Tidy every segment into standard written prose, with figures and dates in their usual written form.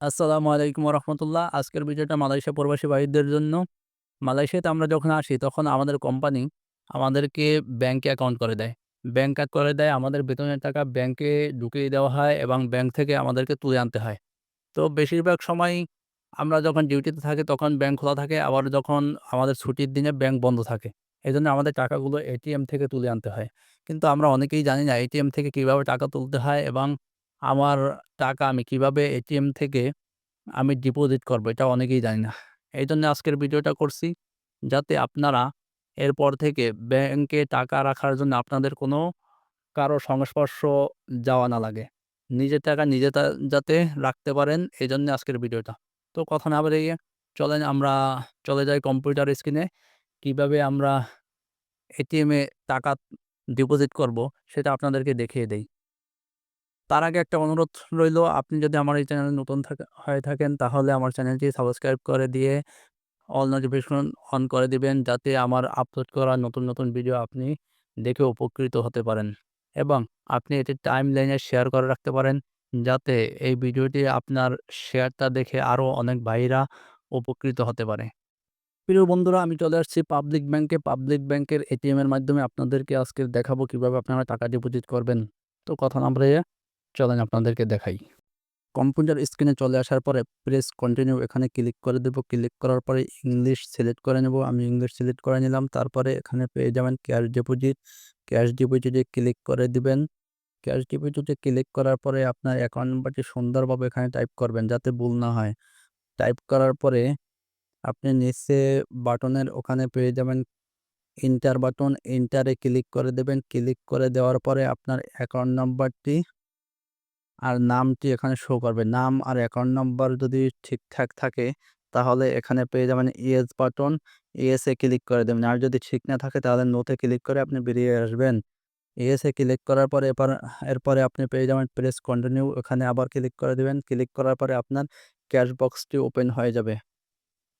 আসসালামু আলাইকুম রহমতুল্লাহ। আজকের ভিডিওটা মালয়েশিয়া প্রবাসী ভাইদের জন্য। মালয়েশিয়াতে আমরা যখন আসি তখন আমাদের কোম্পানি আমাদেরকে ব্যাংকে অ্যাকাউন্ট করে দেয়। ব্যাংক করে দেয়, আমাদের বেতনের টাকা ব্যাংকে ঢুকিয়ে দেওয়া হয় এবং ব্যাংক থেকে আমাদেরকে তুলে আনতে হয়। তো বেশিরভাগ সময় আমরা যখন ডিউটিতে থাকি তখন ব্যাংক খোলা থাকে, আবার যখন আমাদের ছুটির দিনে ব্যাংক বন্ধ থাকে। এজন্য আমাদের টাকাগুলো এটিএম থেকে তুলে আনতে হয়। কিন্তু আমরা অনেকেই জানি না এটিএম থেকে কিভাবে টাকা তুলতে হয় এবং আমার টাকা আমি কিভাবে এটিএম থেকে ডিপোজিট করবো এটা অনেকেই জানি না। এইজন্য আজকের ভিডিওটা করছি, যাতে আপনারা এরপর থেকে ব্যাংকে টাকা রাখার জন্য আপনাদের কোনো কারো সংস্পর্শ যাওয়া না লাগে। নিজের টাকা নিজে যাতে রাখতে পারেন, এজন্য আজকের ভিডিওটা। তো কথা না বাড়িয়ে চলেন আমরা চলে যাই কম্পিউটার স্ক্রিনে। কিভাবে আমরা এটিএমে টাকা ডিপোজিট করব সেটা আপনাদেরকে দেখিয়ে দেই। তার আগে একটা অনুরোধ রইলো, আপনি যদি আমার এই চ্যানেলে নতুন হয়ে থাকেন তাহলে আমার চ্যানেলটি সাবস্ক্রাইব করে দিয়ে অল নোটিফিকেশন অন করে দিবেন, যাতে আমার আপলোড করা নতুন ভিডিও আপনি দেখে উপকৃত হতে পারেন এবং আপনি এটি টাইমলাইনে শেয়ার করে রাখতে পারেন, যাতে এই ভিডিওটি আপনার শেয়ারটা দেখে আরও অনেক ভাইরা উপকৃত হতে পারে। প্রিয় বন্ধুরা, আমি চলে আসছি পাবলিক ব্যাংকে। পাবলিক ব্যাংকের এটিএম এর মাধ্যমে আপনাদেরকে আজকে দেখাবো কিভাবে আপনারা টাকা ডিপোজিট করবেন। তো কথা না বাড়িয়ে চলেন আপনাদেরকে দেখাই। কম্পিউটার স্ক্রিনে চলে আসার পরে প্রেস কন্টিনিউ এখানে ক্লিক করে দেব। ক্লিক করার পরে ইংলিশ সিলেক্ট করে নেব। আমি ইংলিশ সিলেক্ট করে নিলাম। তারপরে এখানে পেয়ে যাবেন ক্যাশ ডিপোজিট। ক্যাশ ডিপোজিটে ক্লিক করে দিবেন। ক্যাশ ডিপোজিটে ক্লিক করার পরে আপনার অ্যাকাউন্ট নাম্বারটি সুন্দরভাবে এখানে টাইপ করবেন, যাতে ভুল না হয়। টাইপ করার পরে আপনি নিচে বাটনের ওখানে পেয়ে যাবেন এন্টার বাটন। এন্টারে ক্লিক করে দেবেন। ক্লিক করে দেওয়ার পরে আপনার অ্যাকাউন্ট নাম্বারটি আর নামটি এখানে শো করবে। নাম আর অ্যাকাউন্ট নাম্বার যদি ঠিকঠাক থাকে তাহলে এখানে পেয়ে যাবেন ইয়েস বাটন। ইয়েসে ক্লিক করে দেবেন। আর যদি ঠিক না থাকে তাহলে নোতে ক্লিক করে আপনি বেরিয়ে আসবেন। ইয়েসে ক্লিক করার পরে এরপরে আপনি পেয়ে যাবেন প্রেস কন্টিনিউ, এখানে আবার ক্লিক করে দেবেন। ক্লিক করার পরে আপনার ক্যাশ বক্সটি ওপেন হয়ে যাবে।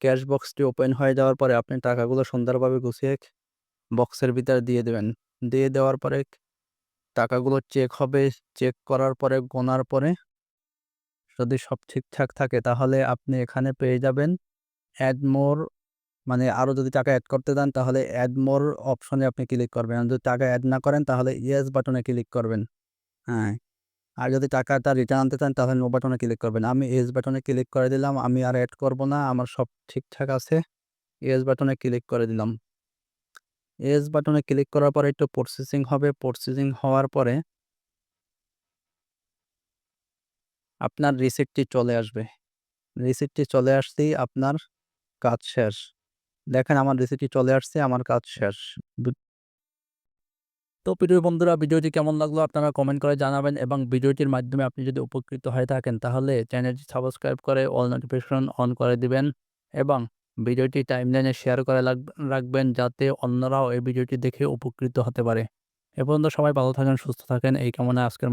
ক্যাশ বক্সটি ওপেন হয়ে যাওয়ার পরে আপনি টাকাগুলো সুন্দরভাবে গুছিয়ে বক্সের ভিতরে দিয়ে দেবেন। দিয়ে দেওয়ার পরে টাকাগুলো চেক হবে। চেক করার পরে গোনার পরে যদি সব ঠিকঠাক থাকে তাহলে আপনি এখানে পেয়ে যাবেন অ্যাড মোর, মানে আরও যদি টাকা অ্যাড করতে চান তাহলে অ্যাড মোর অপশনে আপনি ক্লিক করবেন। আর যদি টাকা অ্যাড না করেন তাহলে ইয়েস বাটনে ক্লিক করবেন। হ্যাঁ, আর যদি টাকাটা রিটার্ন আনতে চান তাহলে নো বাটনে ক্লিক করবেন। আমি ইয়েস বাটনে ক্লিক করে দিলাম। আমি আর অ্যাড করব না, আমার সব ঠিকঠাক আছে। ইয়েস বাটনে ক্লিক করে দিলাম। ইয়েস বাটনে ক্লিক করার পরে একটু প্রসেসিং হবে। প্রসেসিং হওয়ার পরে আপনার রিসিপ্টটি চলে আসবে। রিসিপ্টটি চলে আসতেই আপনার কাজ শেষ। দেখেন আমার রিসিপ্টটি চলে আসছে, আমার কাজ শেষ। দু তো প্রিয় বন্ধুরা, ভিডিওটি কেমন লাগলো আপনারা কমেন্ট করে জানাবেন এবং ভিডিওটির মাধ্যমে আপনি যদি উপকৃত হয়ে থাকেন তাহলে চ্যানেলটি সাবস্ক্রাইব করে অল নোটিফিকেশন অন করে দিবেন এবং ভিডিওটি টাইমলাইনে শেয়ার করে রাখবেন, যাতে অন্যরাও এই ভিডিওটি দেখে উপকৃত হতে পারে। এ পর্যন্ত সবাই ভালো থাকেন, সুস্থ থাকেন এই কামনায় আজকের মতো